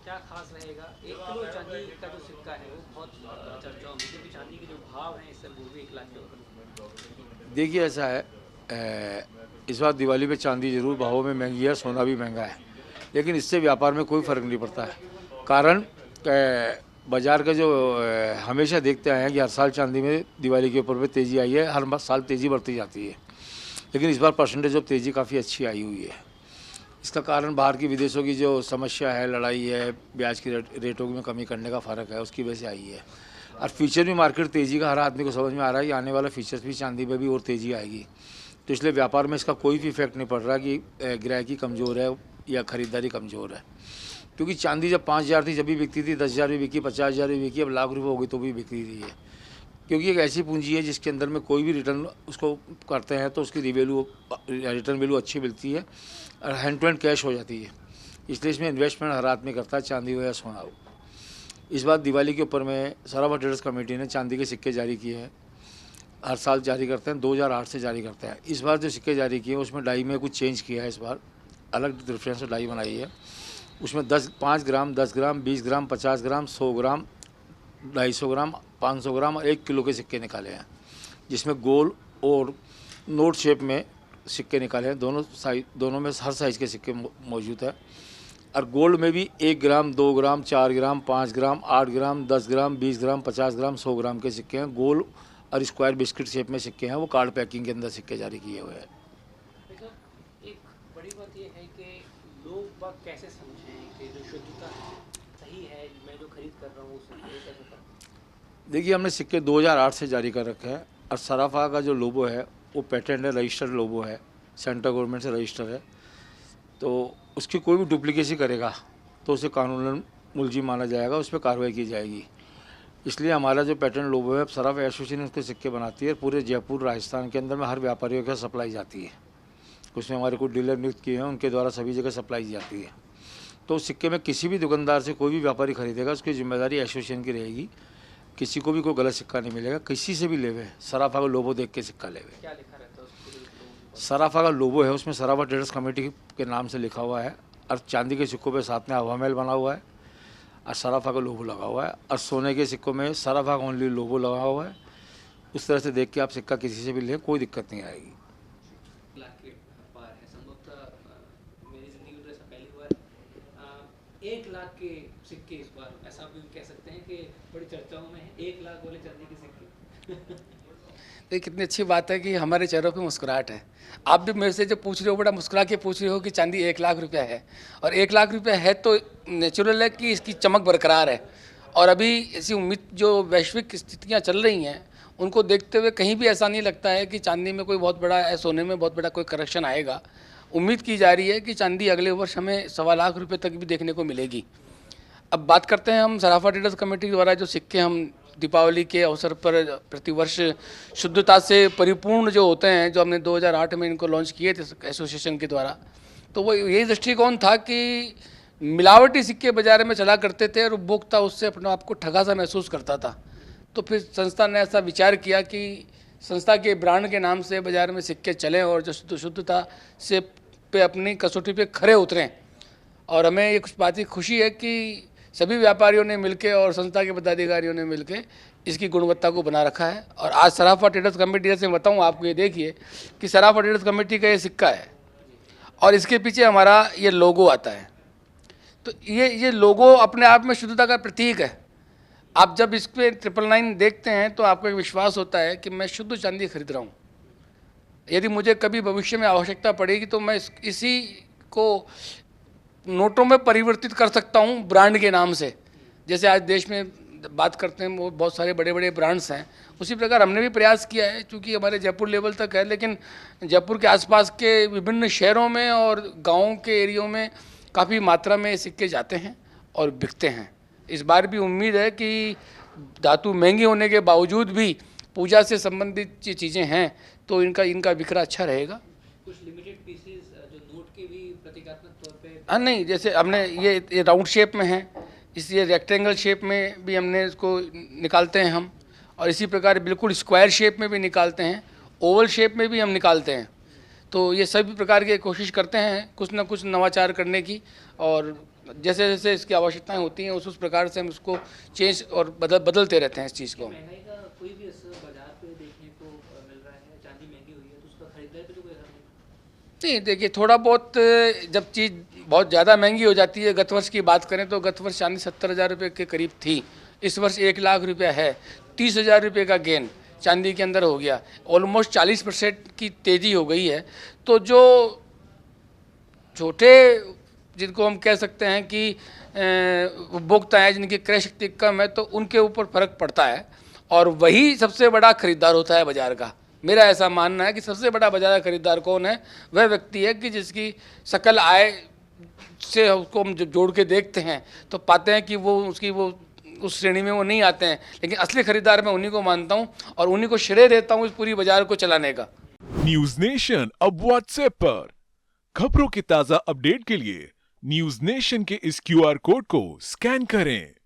क्या खास रहेगा? 1 किलो चांदी का जो सिक्का है वो बहुत चर्चाओं में, क्योंकि चांदी के जो भाव हैं इस समय वो भी 1 लाख के ऊपर। देखिए ऐसा है, इस बार दिवाली पे चांदी ज़रूर भावों में महंगी है, सोना भी महंगा है, लेकिन इससे व्यापार में कोई फ़र्क नहीं पड़ता है। कारण बाज़ार का जो हमेशा देखते आए हैं कि हर साल चांदी में दिवाली के ऊपर पे तेज़ी आई है, हर साल तेज़ी बढ़ती जाती है, लेकिन इस बार परसेंटेज ऑफ तेज़ी काफ़ी अच्छी आई हुई है। इसका कारण बाहर की विदेशों की जो समस्या है, लड़ाई है, ब्याज की रेटों में कमी करने का फ़र्क है, उसकी वजह से आई है। और फ्यूचर भी मार्केट तेज़ी का हर आदमी को समझ में आ रहा है कि आने वाला फ्यूचर्स भी चांदी में भी और तेज़ी आएगी, तो इसलिए व्यापार में इसका कोई भी इफेक्ट नहीं पड़ रहा कि ग्राहकी कमज़ोर है या ख़रीदारी कमज़ोर है। क्योंकि चांदी जब 5,000 थी जब भी बिकती थी, 10,000 भी बिकी, 50,000 भी बिकी, अब लाख रुपये हो गई तो भी बिकती रही है। क्योंकि एक ऐसी पूंजी है जिसके अंदर में कोई भी रिटर्न उसको करते हैं तो उसकी रिटर्न वैल्यू अच्छी मिलती है और हैंड टू हैंड कैश हो जाती है। इसलिए इसमें इन्वेस्टमेंट हर आदमी करता है, चांदी हो या सोना हो। इस बार दिवाली के ऊपर में सराफा ट्रेडर्स कमेटी ने चांदी के सिक्के जारी किए हैं। हर साल जारी करते हैं, 2008 से जारी करते हैं। इस बार जो सिक्के जारी किए उसमें डाई में कुछ चेंज किया है, इस बार अलग डिफरेंस से डाई बनाई है। उसमें 5 ग्राम, 10 ग्राम, 20 ग्राम, 50 ग्राम, 100 ग्राम, 250 ग्राम, 500 ग्राम और 1 किलो के सिक्के निकाले हैं, जिसमें गोल और नोट शेप में सिक्के निकाले हैं। दोनों में हर साइज़ के सिक्के मौजूद है। और गोल्ड में भी 1 ग्राम, 2 ग्राम, 4 ग्राम, 5 ग्राम, 8 ग्राम, 10 ग्राम, 20 ग्राम, 50 ग्राम, 100 ग्राम के सिक्के हैं। गोल और स्क्वायर बिस्किट शेप में सिक्के हैं, वो कार्ड पैकिंग के अंदर सिक्के जारी किए हुए हैं। देखो, एक बड़ी बात ये है कि लोग बाग कैसे समझें कि जो शुद्धता सही है, मैं जो खरीद कर रहा हूँ उससे वो कैसे करूँ? देखिए, हमने सिक्के 2008 से जारी कर रखे हैं और सराफा का जो लोगो है वो पेटेंट है, रजिस्टर्ड लोगो है, सेंट्रल गवर्नमेंट से रजिस्टर है, तो उसकी कोई भी डुप्लीकेसी करेगा तो उसे कानूनन मुलजिम माना जाएगा, उस पर कार्रवाई की जाएगी। इसलिए हमारा जो पेटेंट लोगो है, सराफा एसोसिएशन उसके सिक्के बनाती है, पूरे जयपुर राजस्थान के अंदर में हर व्यापारियों के सप्लाई जाती है। उसमें हमारे कुछ डीलर नियुक्त किए हैं, उनके द्वारा सभी जगह सप्लाई जाती है। तो उस सिक्के में किसी भी दुकानदार से कोई भी व्यापारी खरीदेगा उसकी जिम्मेदारी एसोसिएशन की रहेगी। किसी को भी कोई गलत सिक्का नहीं मिलेगा, किसी से भी लेवे सराफा का लोगो देख के सिक्का लेवे। क्या लिखा रहता है उसके लिए? सराफा का लोगो है, उसमें सराफा ट्रेडर्स कमेटी के नाम से लिखा हुआ है और चांदी के सिक्कों पे साथ में हवा महल बना हुआ है और सराफा का लोगो लगा हुआ है, और सोने के सिक्कों में सराफा का ओनली लोगो लगा हुआ है। उस तरह से देख के आप सिक्का किसी से भी लें, कोई दिक्कत नहीं आएगी। लाख के पार है संभवतः, मेरी ज़िंदगी में तो ऐसा पहली बार 1 लाख के सिक्के इस बार, ऐसा भी कह सकते हैं कि बड़ी चर्चाओं में है 1 लाख वाले चांदी के सिक्के। ये कितनी अच्छी बात है कि हमारे चेहरों पे मुस्कुराहट है। आप भी मेरे से जब पूछ रहे हो, बड़ा मुस्कुरा के पूछ रहे हो कि चांदी 1 लाख रुपया है, और 1 लाख रुपया है तो नेचुरल है कि इसकी चमक बरकरार है। और अभी ऐसी उम्मीद, जो वैश्विक स्थितियाँ चल रही हैं, उनको देखते हुए कहीं भी ऐसा नहीं लगता है कि चांदी में कोई बहुत बड़ा, सोने में बहुत बड़ा कोई करेक्शन आएगा। उम्मीद की जा रही है कि चांदी अगले वर्ष हमें 1.25 लाख रुपये तक भी देखने को मिलेगी। अब बात करते हैं हम सराफा ट्रेडर्स कमेटी द्वारा जो सिक्के हम दीपावली के अवसर पर प्रतिवर्ष शुद्धता से परिपूर्ण जो होते हैं, जो हमने 2008 में इनको लॉन्च किए थे एसोसिएशन के द्वारा, तो वो यही दृष्टिकोण था कि मिलावटी सिक्के बाजार में चला करते थे और उपभोक्ता उससे अपने आप को ठगा सा महसूस करता था। तो फिर संस्था ने ऐसा विचार किया कि संस्था के ब्रांड के नाम से बाज़ार में सिक्के चलें और जो शुद्धता से पे अपनी कसौटी पे खरे उतरें। और हमें ये कुछ बात की खुशी है कि सभी व्यापारियों ने मिलकर और संस्था के पदाधिकारियों ने मिलकर इसकी गुणवत्ता को बना रखा है। और आज सराफा ट्रेडर्स कमेटी, जैसे बताऊँ आपको, ये देखिए कि सराफा ट्रेडर्स कमेटी का ये सिक्का है और इसके पीछे हमारा ये लोगो आता है। तो ये लोगो अपने आप में शुद्धता का प्रतीक है। आप जब इस पर 999 देखते हैं तो आपको एक विश्वास होता है कि मैं शुद्ध चांदी खरीद रहा हूँ। यदि मुझे कभी भविष्य में आवश्यकता पड़ेगी तो मैं इसी को नोटों में परिवर्तित कर सकता हूँ ब्रांड के नाम से। जैसे आज देश में बात करते हैं, वो बहुत सारे बड़े बड़े ब्रांड्स हैं, उसी प्रकार हमने भी प्रयास किया है। चूँकि हमारे जयपुर लेवल तक है, लेकिन जयपुर के आसपास के विभिन्न शहरों में और गाँव के एरियो में काफ़ी मात्रा में सिक्के जाते हैं और बिकते हैं। इस बार भी उम्मीद है कि धातु महंगी होने के बावजूद भी पूजा से संबंधित चीज़ें हैं तो इनका बिक्रा अच्छा रहेगा। कुछ लिमिटेड पीसेस जो नोट के भी प्रतीकात्मक तौर पे, हाँ नहीं, जैसे हमने ये राउंड शेप में है, इस ये रेक्टेंगल शेप में भी हमने इसको निकालते हैं हम, और इसी प्रकार बिल्कुल स्क्वायर शेप में भी निकालते हैं, ओवल शेप में भी हम निकालते हैं। तो ये सभी प्रकार की कोशिश करते हैं कुछ ना कुछ नवाचार करने की, और जैसे जैसे इसकी आवश्यकताएं होती हैं उस प्रकार से हम उसको चेंज और बदलते रहते हैं इस चीज़ को। महंगाई का कोई भी असर बाजार पे देखने को मिल रहा है? चांदी महंगी हुई है तो उसका खरीदारी पे तो कोई असर नहीं? नहीं, देखिए थोड़ा बहुत जब चीज़ बहुत ज़्यादा महंगी हो जाती है, गत वर्ष की बात करें तो गत वर्ष चांदी 70,000 रुपये के करीब थी, इस वर्ष 1 लाख रुपया है, 30,000 रुपये का गेन चांदी के अंदर हो गया, ऑलमोस्ट 40% की तेज़ी हो गई है। तो जो छोटे, जिनको हम कह सकते हैं कि उपभोक्ता हैं, जिनकी क्रय शक्ति कम है, तो उनके ऊपर फर्क पड़ता है, और वही सबसे बड़ा खरीदार होता है बाजार का। मेरा ऐसा मानना है कि सबसे बड़ा बाजार का खरीदार कौन है? वह व्यक्ति है कि जिसकी सकल आय से उसको हम जब जोड़ के देखते हैं तो पाते हैं कि वो उसकी वो उस श्रेणी में वो नहीं आते हैं, लेकिन असली खरीदार मैं उन्हीं को मानता हूँ और उन्हीं को श्रेय देता हूँ इस पूरी बाजार को चलाने का। न्यूज नेशन अब व्हाट्सएप पर खबरों के ताजा अपडेट के लिए न्यूज नेशन के इस QR कोड को स्कैन करें।